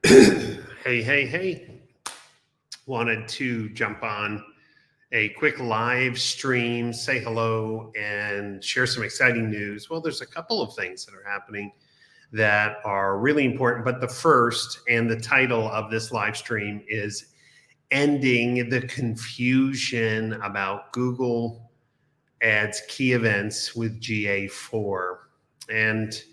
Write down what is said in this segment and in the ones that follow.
Hey. Wanted to jump on a quick live stream, say hello, and share some exciting news. Well, there's a couple of things that are happening that are really important, but the first and the title of this live stream is Ending the Confusion About Google Ads Key Events with GA4. And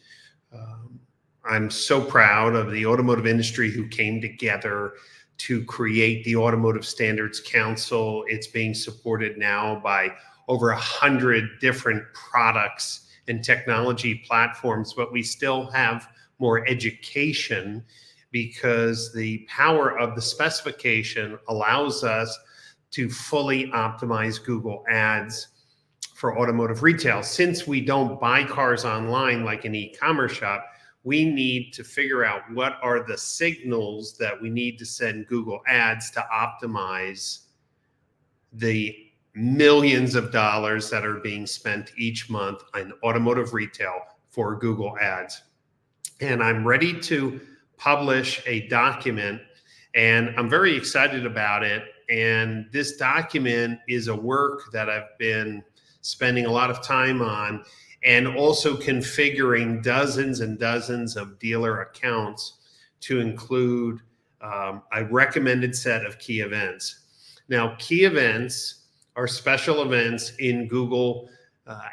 I'm so proud of the automotive industry who came together to create the Automotive Standards Council. It's being supported now by over 100 different products and technology platforms, but we still have more education because the power of the specification allows us to fully optimize Google Ads for automotive retail. Since we don't buy cars online like an e-commerce shop, we need to figure out what are the signals that we need to send Google Ads to optimize the millions of dollars that are being spent each month on automotive retail for Google Ads. And I'm ready to publish a document, and I'm very excited about it. And this document is a work that I've been spending a lot of time on, and also configuring dozens and dozens of dealer accounts to include a recommended set of key events. Now, key events are special events in Google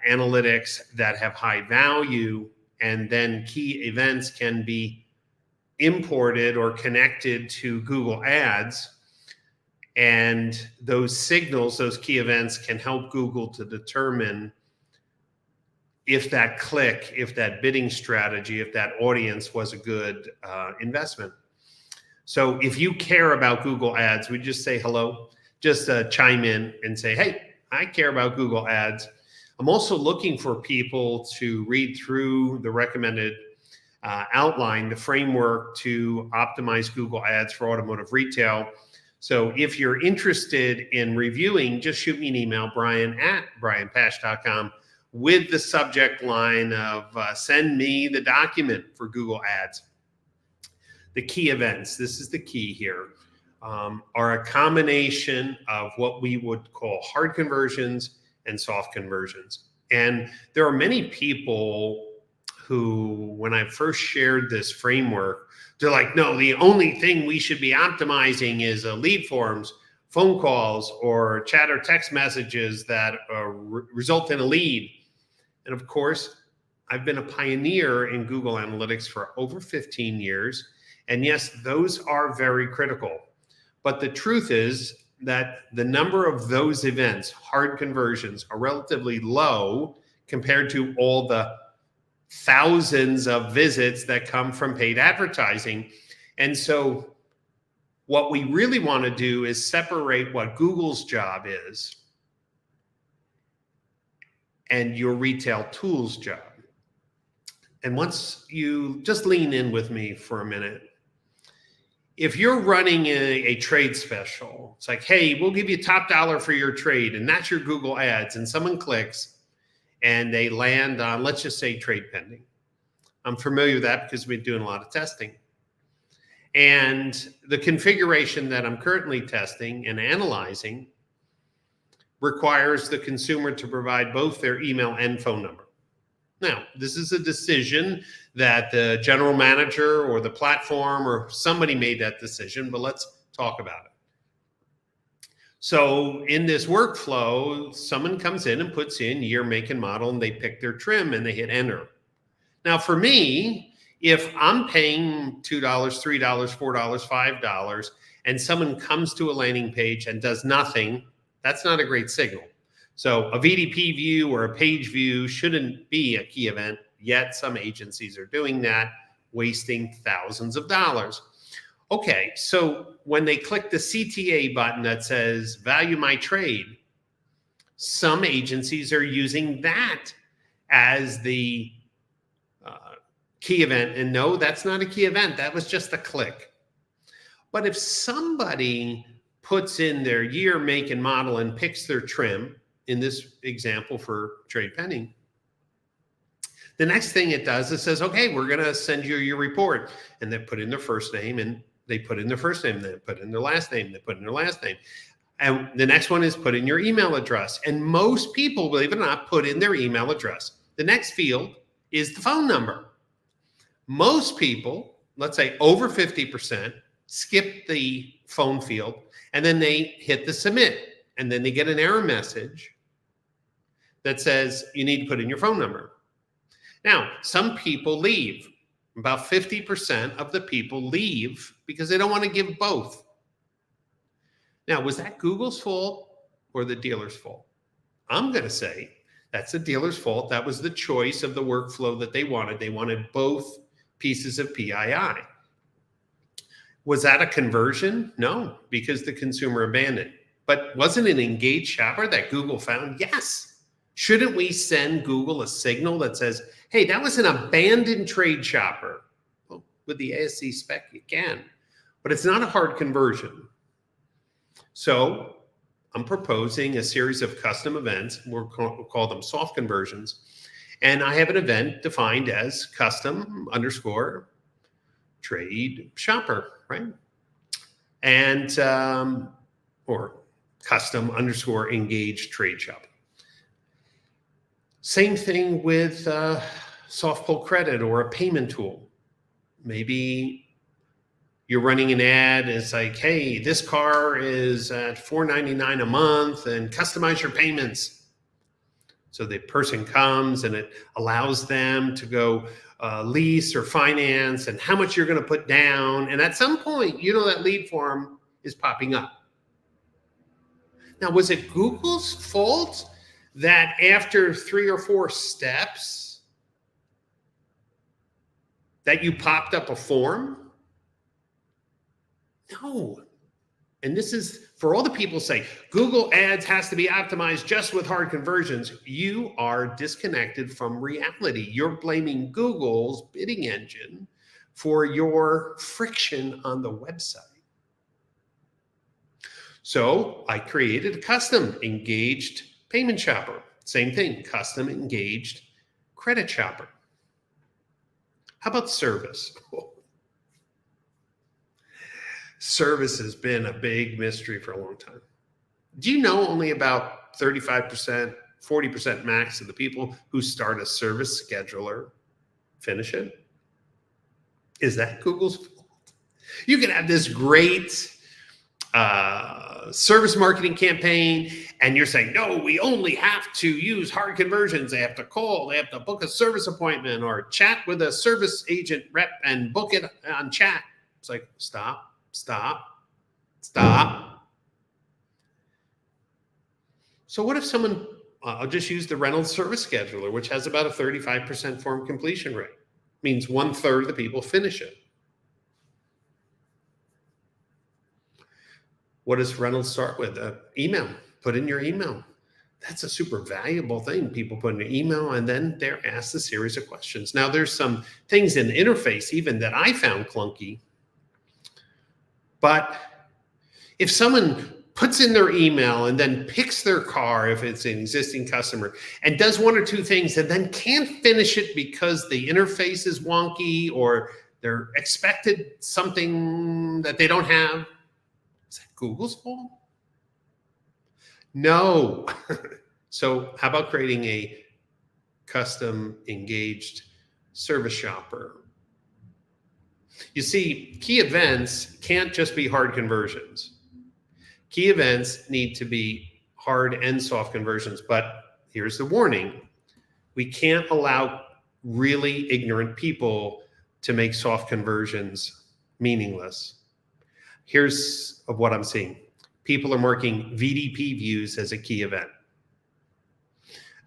Analytics that have high value, and then key events can be imported or connected to Google Ads. And those signals, those key events, can help Google to determine if that click, if that bidding strategy, if that audience was a good investment. So if you care about Google Ads, we just say hello, just chime in and say, hey, I care about Google Ads. I'm also looking for people to read through the recommended outline, the framework to optimize Google Ads for automotive retail. So if you're interested in reviewing, just shoot me an email, brian@brianpash.com, with the subject line of send me the document for Google Ads. The key events, this is the key here, are a combination of what we would call hard conversions and soft conversions. And there are many people who, when I first shared this framework, they're like, no, the only thing we should be optimizing is lead forms, phone calls, or chat or text messages that result in a lead. And of course, I've been a pioneer in Google Analytics for over 15 years. And yes, those are very critical. But the truth is that the number of those events, hard conversions, are relatively low compared to all the thousands of visits that come from paid advertising. And so what we really want to do is separate what Google's job is and your retail tools job. And once you just lean in with me for a minute, if you're running a trade special, it's like, hey, we'll give you top dollar for your trade, and that's your Google Ads, and someone clicks and they land on, let's just say, trade pending. I'm familiar with that because we've been doing a lot of testing. And the configuration that I'm currently testing and analyzing requires the consumer to provide both their email and phone number. Now, this is a decision that the general manager or the platform or somebody made that decision, but let's talk about it. So in this workflow, someone comes in and puts in year, make, and model, and they pick their trim and they hit enter. Now, for me, if I'm paying $2, $3, $4, $5, and someone comes to a landing page and does nothing, that's not a great signal. So a VDP view or a page view shouldn't be a key event, yet some agencies are doing that, wasting thousands of dollars. Okay, so when they click the CTA button that says value my trade, some agencies are using that as the key event. And no, that's not a key event. That was just a click. But if somebody puts in their year, make, and model and picks their trim, in this example for trade pending, the next thing it does is says, okay, we're going to send you your report. And they put in their first name and They put in their first name, they put in their last name, they put in their last name. And the next one is put in your email address. And most people, believe it or not, put in their email address. The next field is the phone number. Most people, let's say over 50%, skip the phone field and then they hit the submit. And then they get an error message that says you need to put in your phone number. Now, some people leave. About 50% of the people leave because they don't want to give both. Now, was that Google's fault or the dealer's fault? I'm going to say that's the dealer's fault. That was the choice of the workflow that they wanted. They wanted both pieces of PII. Was that a conversion? No, because the consumer abandoned. But wasn't it an engaged shopper that Google found? Yes. Shouldn't we send Google a signal that says, hey, that was an abandoned trade shopper? Well, with the ASC spec, you can, but it's not a hard conversion. So I'm proposing a series of custom events. We'll call them soft conversions. And I have an event defined as custom _ trade shopper, right? And, or custom _ engaged trade shopper. Same thing with soft pull credit or a payment tool. Maybe you're running an ad. It's like, hey, this car is at $499 a month and customize your payments. So the person comes and it allows them to go lease or finance and how much you're going to put down. And at some point, you know, that lead form is popping up. Now, was it Google's fault that after 3 or 4 steps that you popped up a form? No. And this is for all the people who say Google ads has to be optimized just with hard conversions. You are disconnected from reality. You're blaming Google's bidding engine for your friction on the website. So I created a custom engaged payment shopper. Same thing, custom engaged credit shopper. How about service? Service has been a big mystery for a long time. Do you know only about 35%, 40% max of the people who start a service scheduler finish it? Is that Google's fault? You can have this great service marketing campaign, and you're saying, no, we only have to use hard conversions. They have to call, they have to book a service appointment or chat with a service agent rep and book it on chat. It's like, stop. So what if someone, I'll just use the Reynolds service scheduler, which has about a 35% form completion rate. Means 1/3 of the people finish it. What does Reynolds start with? Email. Put in your email. That's a super valuable thing. People put in their email and then they're asked a series of questions. Now there's some things in the interface even that I found clunky. But if someone puts in their email and then picks their car, if it's an existing customer, and does 1 or 2 things and then can't finish it because the interface is wonky or they're expected something that they don't have, is that Google's fault? No. So how about creating a custom engaged service shopper? You see, key events can't just be hard conversions. Key events need to be hard and soft conversions, but here's the warning. We can't allow really ignorant people to make soft conversions meaningless. Here's what I'm seeing. People are marking VDP views as a key event.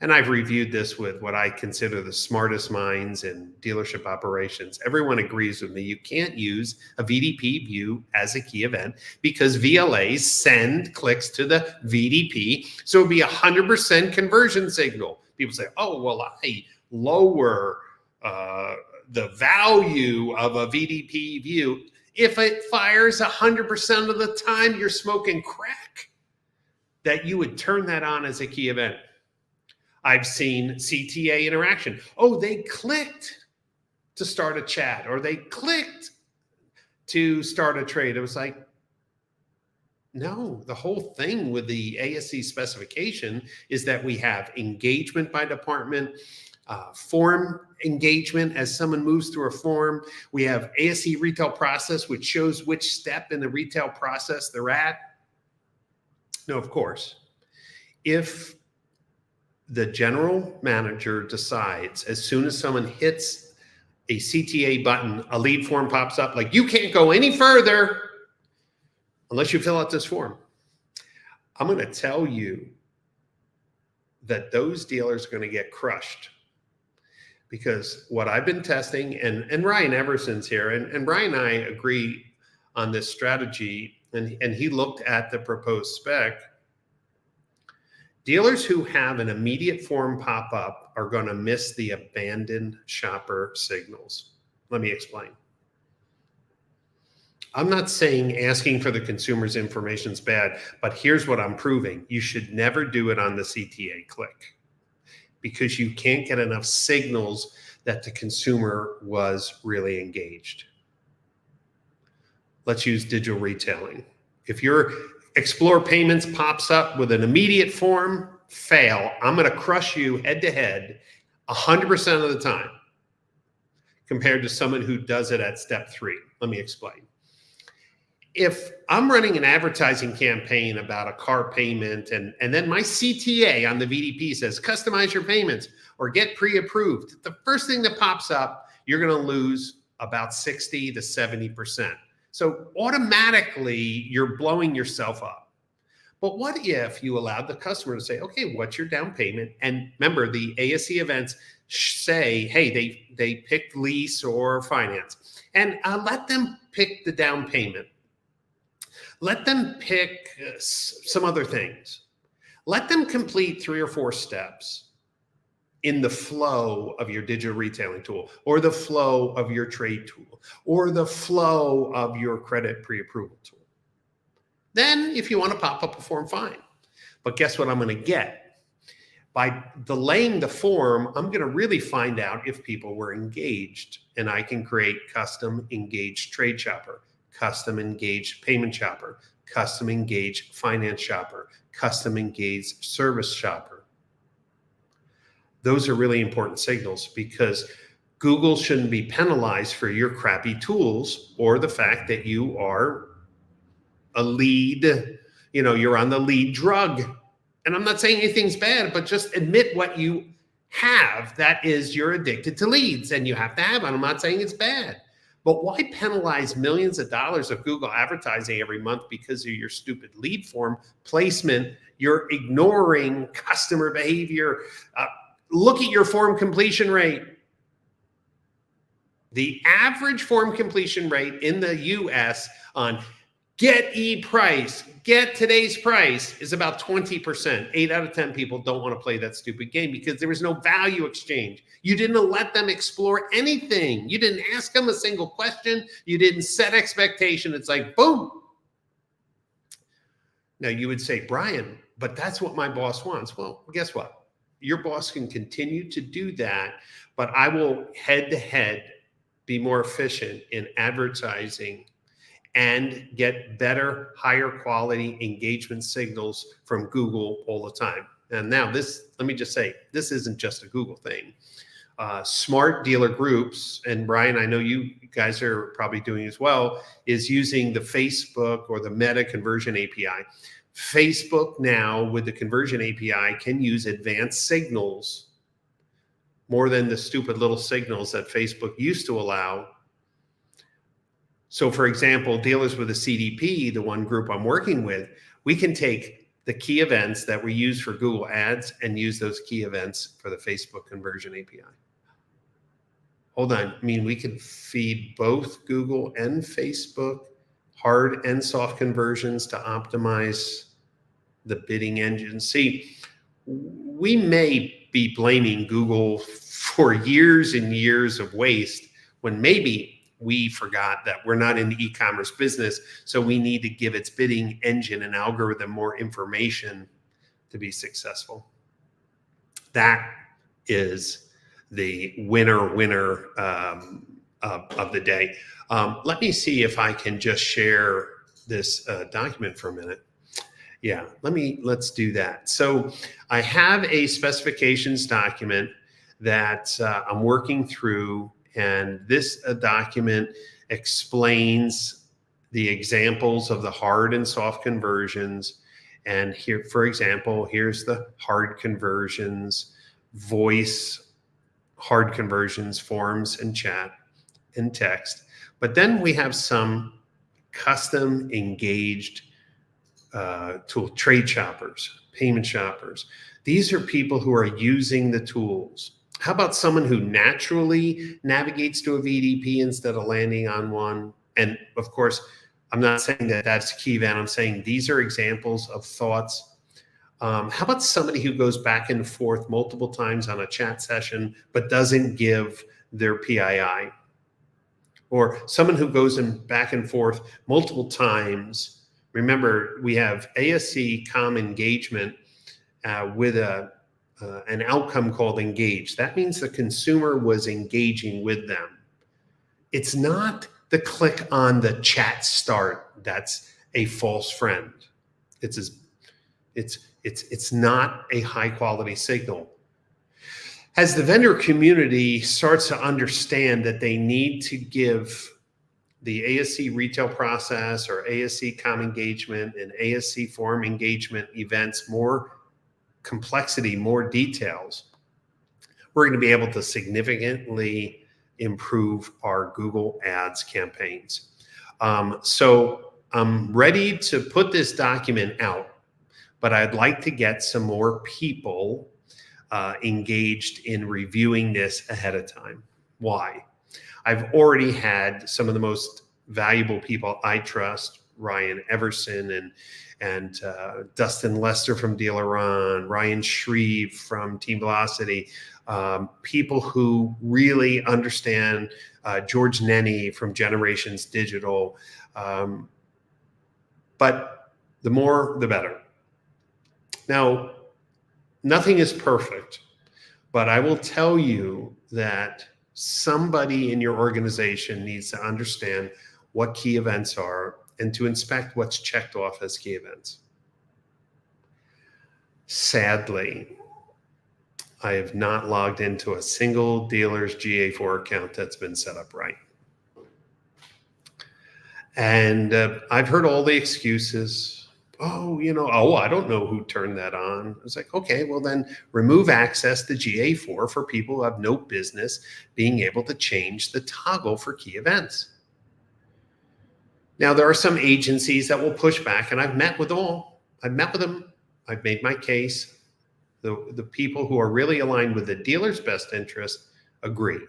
And I've reviewed this with what I consider the smartest minds in dealership operations. Everyone agrees with me. You can't use a VDP view as a key event because VLAs send clicks to the VDP. So it would be 100% conversion signal. People say, oh, well, I lower the value of a VDP view. If it fires 100% of the time, you're smoking crack, that you would turn that on as a key event. I've seen CTA interaction. Oh, they clicked to start a chat, or they clicked to start a trade. It was like, no, the whole thing with the ASC specification is that we have engagement by department, form engagement as someone moves through a form. We have ASC retail process, which shows which step in the retail process they're at. No, of course, if the general manager decides as soon as someone hits a CTA button, a lead form pops up like, you can't go any further unless you fill out this form. I'm going to tell you that those dealers are going to get crushed, because what I've been testing, and Ryan Everson's here, and Ryan and I agree on this strategy, and he looked at the proposed spec. Dealers who have an immediate form pop up are going to miss the abandoned shopper signals. Let me explain. I'm not saying asking for the consumer's information is bad, but here's what I'm proving. You should never do it on the CTA click, because you can't get enough signals that the consumer was really engaged. Let's use digital retailing. If your Explore Payments pops up with an immediate form, fail. I'm going to crush you head to head 100% of the time compared to someone who does it at step 3. Let me explain. If I'm running an advertising campaign about a car payment and then my CTA on the VDP says, customize your payments or get pre-approved, the first thing that pops up, you're going to lose about 60 to 70%. So automatically you're blowing yourself up. But what if you allowed the customer to say, okay, what's your down payment? And remember, the ASC events say, hey, they picked lease or finance, and let them pick the down payment. Let them pick some other things. Let them complete 3 or 4 steps in the flow of your digital retailing tool, or the flow of your trade tool, or the flow of your credit pre-approval tool. Then if you want to pop up a form, fine. But guess what I'm going to get? By delaying the form, I'm going to really find out if people were engaged, and I can create custom engaged trade shopper, custom engaged payment shopper, custom engaged finance shopper, custom engaged service shopper. Those are really important signals, because Google shouldn't be penalized for your crappy tools or the fact that you are a lead, you're on the lead drug. And I'm not saying anything's bad, but just admit what you have. That is, you're addicted to leads and you have to have it. I'm not saying it's bad. But why penalize millions of dollars of Google advertising every month because of your stupid lead form placement? You're ignoring customer behavior. Look at your form completion rate. The average form completion rate in the US on Get e-price, get today's price, is about 20%. 8 out of 10 people don't want to play that stupid game because there was no value exchange. You didn't let them explore anything. You didn't ask them a single question. You didn't set expectation. It's like, boom. Now you would say, Brian, but that's what my boss wants. Well, guess what? Your boss can continue to do that, but I will head to head be more efficient in advertising and get better, higher quality engagement signals from Google all the time. And now this, let me just say, this isn't just a Google thing. Smart dealer groups, and Brian, I know you guys are probably doing as well, is using the Facebook or the Meta conversion API. Facebook now with the conversion API can use advanced signals more than the stupid little signals that Facebook used to allow. So for example, dealers with a CDP, the one group I'm working with, we can take the key events that we use for Google Ads and use those key events for the Facebook conversion API. Hold on, I mean, we can feed both Google and Facebook hard and soft conversions to optimize the bidding engine. See, we may be blaming Google for years and years of waste when maybe we forgot that we're not in the e-commerce business, so we need to give its bidding engine and algorithm more information to be successful. That is the winner of the day. Let me see if I can just share this document for a minute. Yeah, let's do that. So I have a specifications document that I'm working through, and this document explains the examples of the hard and soft conversions. And here, for example, here's the hard conversions, voice, hard conversions, forms and chat and text. But then we have some custom engaged tool, trade shoppers, payment shoppers. These are people who are using the tools. How about someone who naturally navigates to a VDP instead of landing on one? And of course, I'm not saying that that's key event. I'm saying these are examples of thoughts. How about somebody who goes back and forth multiple times on a chat session, but doesn't give their PII? Or someone who goes back and forth multiple times. Remember, we have ASC COM engagement with an outcome called engage. That means the consumer was engaging with them. It's not the click on the chat start that's a false friend. It's not a high quality signal. As the vendor community starts to understand that they need to give the ASC retail process or ASC COM engagement and ASC forum engagement events more complexity, more details, we're going to be able to significantly improve our Google Ads campaigns. So I'm ready to put this document out, but I'd like to get some more people engaged in reviewing this ahead of time. Why? I've already had some of the most valuable people I trust, Ryan Everson and Dustin Lester from Dealeron, Ryan Shreve from Team Velocity, people who really understand, George Nenny from Generations Digital. But the more, the better. Now, nothing is perfect, but I will tell you that somebody in your organization needs to understand what key events are and to inspect what's checked off as key events. Sadly, I have not logged into a single dealer's GA4 account that's been set up right. And I've heard all the excuses. Oh, I don't know who turned that on. I was like, okay, well then remove access to GA4 for people who have no business being able to change the toggle for key events. Now, there are some agencies that will push back, and I've met with all. I've met with them. I've made my case. The people who are really aligned with the dealer's best interest agree.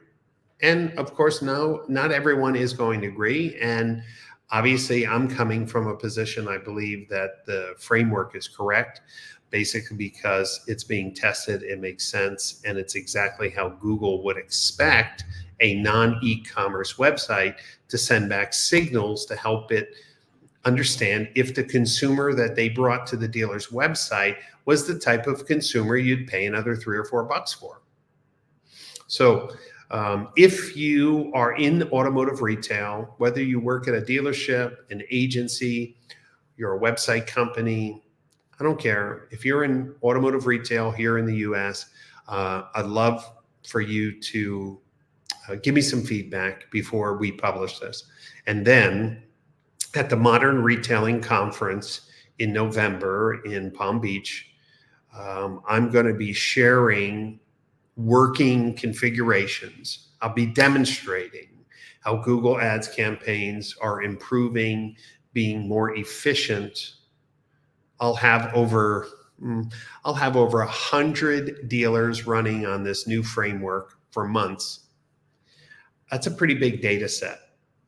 And of course, no, not everyone is going to agree. And obviously, I'm coming from a position, I believe that the framework is correct, basically because it's being tested, it makes sense, and it's exactly how Google would expect a non-e-commerce website to send back signals to help it understand if the consumer that they brought to the dealer's website was the type of consumer you'd pay another $3 or $4 for. So if you are in automotive retail, whether you work at a dealership, an agency, you're a website company, I don't care. If you're in automotive retail here in the US, I'd love for you to give me some feedback before we publish this. And then at the Modern Retailing Conference in November in Palm Beach, I'm going to be sharing working configurations. I'll be demonstrating how Google Ads campaigns are improving, being more efficient. I'll have over 100 dealers running on this new framework for months. That's a pretty big data set.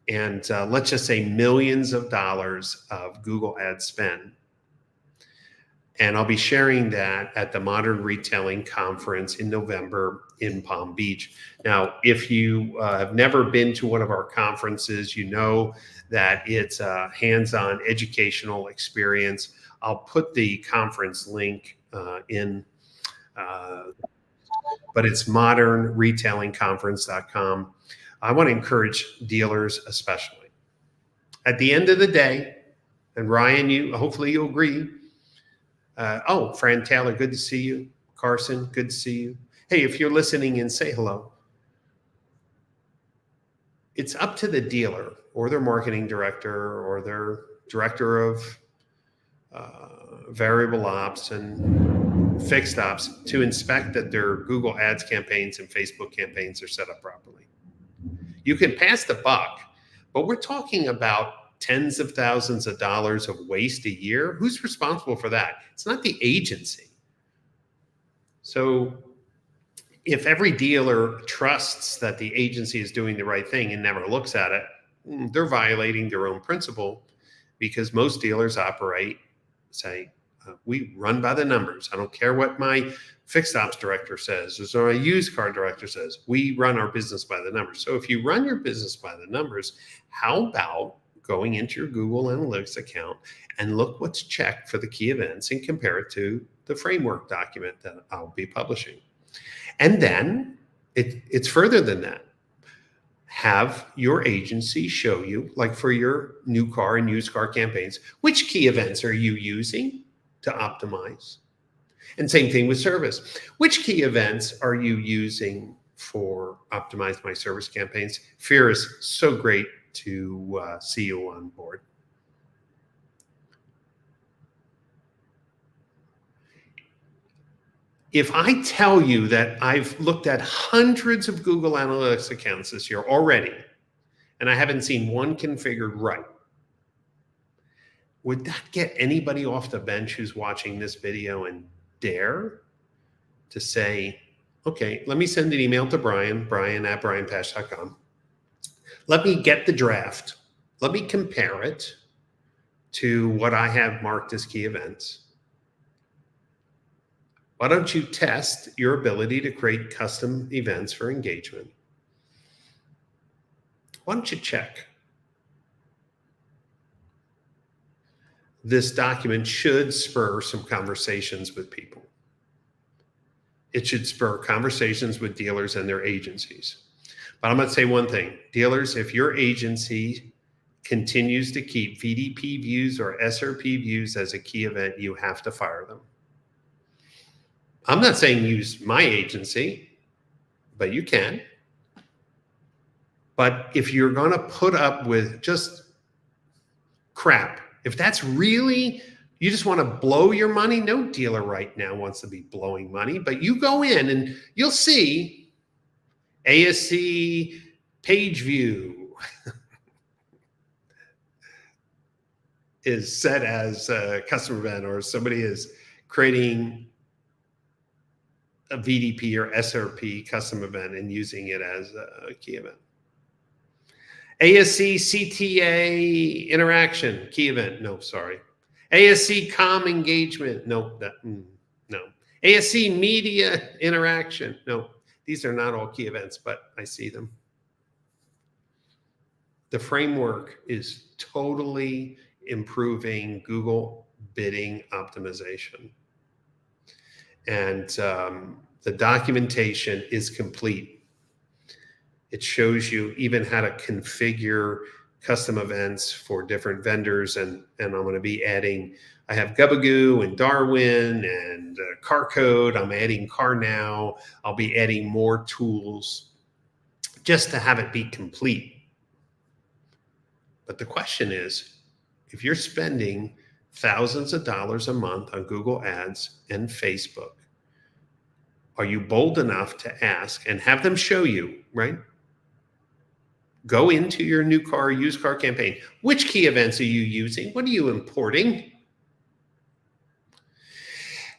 And let's just say millions of dollars of Google Ads spend. And I'll be sharing that at the Modern Retailing Conference in November in Palm Beach. Now, if you have never been to one of our conferences, you know that it's a hands-on educational experience. I'll put the conference link in, but it's modernretailingconference.com. I want to encourage dealers especially. At the end of the day, and Ryan, hopefully you'll agree. Fran Taylor, good to see you. Carson, good to see you. Hey, if you're listening in, say hello. It's up to the dealer or their marketing director or their director of variable ops and fixed ops to inspect that their Google Ads campaigns and Facebook campaigns are set up properly. You can pass the buck, but we're talking about tens of thousands of dollars of waste a year. Who's responsible for that? It's not the agency. So if every dealer trusts that the agency is doing the right thing and never looks at it, they're violating their own principle, because most dealers operate, say, we run by the numbers. I don't care what my fixed ops director says or my used car director says. We run our business by the numbers. So if you run your business by the numbers, how about going into your Google Analytics account and look what's checked for the key events and compare it to the framework document that I'll be publishing. And then it's further than that. Have your agency show you, like for your new car and used car campaigns, which key events are you using to optimize? And same thing with service. Which key events are you using for Optimize My Service campaigns? Fear is so great to see you on board. If I tell you that I've looked at hundreds of Google Analytics accounts this year already, and I haven't seen one configured right, would that get anybody off the bench who's watching this video and dare to say, okay, let me send an email to Brian at brianpash.com. Let me get the draft. Let me compare it to what I have marked as key events. Why don't you test your ability to create custom events for engagement? Why don't you check? This document should spur some conversations with people. It should spur conversations with dealers and their agencies. But I'm going to say one thing. Dealers, if your agency continues to keep VDP views or SRP views as a key event, you have to fire them. I'm not saying use my agency, but you can. But if you're going to put up with just crap, if that's really, you just want to blow your money, no dealer right now wants to be blowing money, but you go in and you'll see ASC page view is set as a customer event, or somebody is creating a VDP or SRP custom event and using it as a key event. ASC CTA interaction key event. No, sorry. ASC com engagement. No, no. ASC media interaction. No, these are not all key events, but I see them. The framework is totally improving Google bidding optimization. And the documentation is complete. It shows you even how to configure custom events for different vendors. And I'm going to be adding, I have Gubagoo and Darwin and Carcode. I'm adding CarNow. I'll be adding more tools just to have it be complete. But the question is, if you're spending thousands of dollars a month on Google Ads and Facebook, are you bold enough to ask and have them show you, right? Go into your new car, used car campaign. Which key events are you using? What are you importing?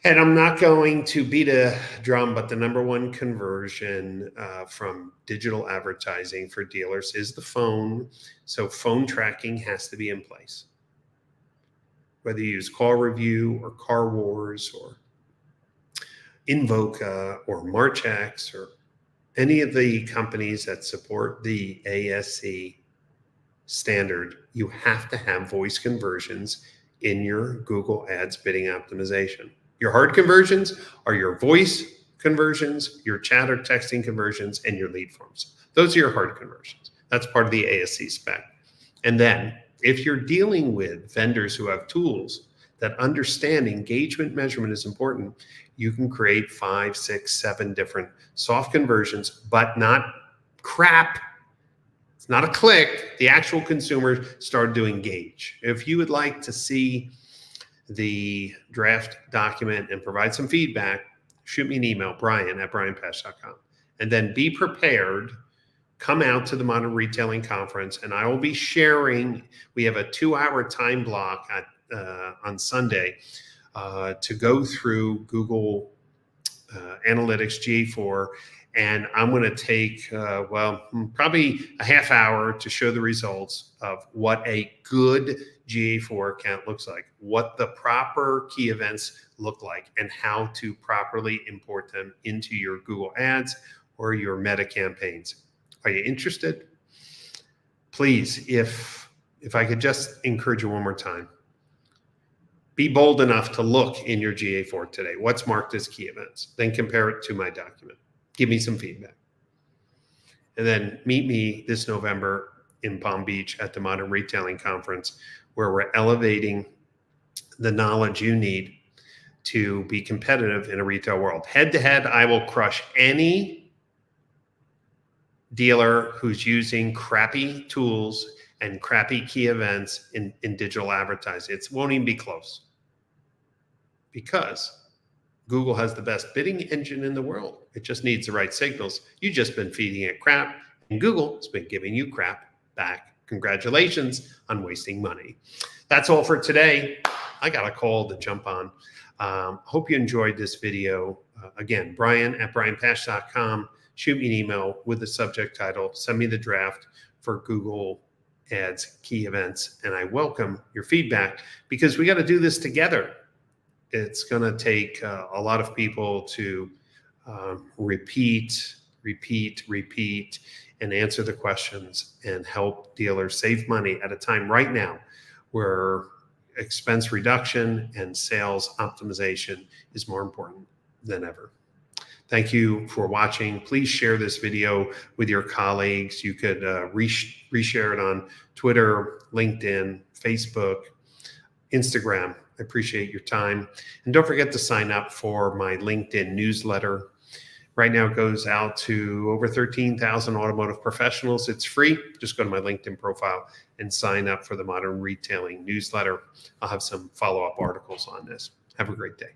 And I'm not going to beat a drum, but the number one conversion from digital advertising for dealers is the phone. So phone tracking has to be in place. Whether you use Call Review or Car Wars or Invoca or Marchex or any of the companies that support the ASC standard, you have to have voice conversions in your Google Ads bidding optimization. Your hard conversions are your voice conversions, your chat or texting conversions, and your lead forms. Those are your hard conversions. That's part of the ASC spec. And then if you're dealing with vendors who have tools that understand engagement measurement is important, you can create 5, 6, 7 different soft conversions, but not crap. It's not a click. The actual consumer started to engage. If you would like to see the draft document and provide some feedback, shoot me an email, brian@brianpash.com. And then be prepared. Come out to the Modern Retailing Conference, and I will be sharing. We have a 2-hour time block on Sunday to go through Google Analytics GA4, and I'm going to take, probably a half hour to show the results of what a good GA4 account looks like, what the proper key events look like, and how to properly import them into your Google Ads or your Meta campaigns. Are you interested? Please, if I could just encourage you one more time, be bold enough to look in your GA4 today. What's marked as key events? Then compare it to my document. Give me some feedback. And then meet me this November in Palm Beach at the Modern Retailing Conference, where we're elevating the knowledge you need to be competitive in a retail world. Head to head, I will crush any dealer who's using crappy tools and crappy key events in digital advertising. It won't even be close, because Google has the best bidding engine in the world. It just needs the right signals. You've just been feeding it crap, and Google has been giving you crap back. Congratulations on wasting money. That's all for today. I got a call to jump on. Hope you enjoyed this video. Again, brian@brianpash.com. Shoot me an email with the subject title. Send me the draft for Google Ads key events, and I welcome your feedback, because we got to do this together. It's going to take a lot of people to repeat, and answer the questions and help dealers save money at a time right now where expense reduction and sales optimization is more important than ever. Thank you for watching. Please share this video with your colleagues. You could reshare it on Twitter, LinkedIn, Facebook, Instagram. I appreciate your time. And don't forget to sign up for my LinkedIn newsletter. Right now it goes out to over 13,000 automotive professionals. It's free. Just go to my LinkedIn profile and sign up for the Modern Retailing newsletter. I'll have some follow-up articles on this. Have a great day.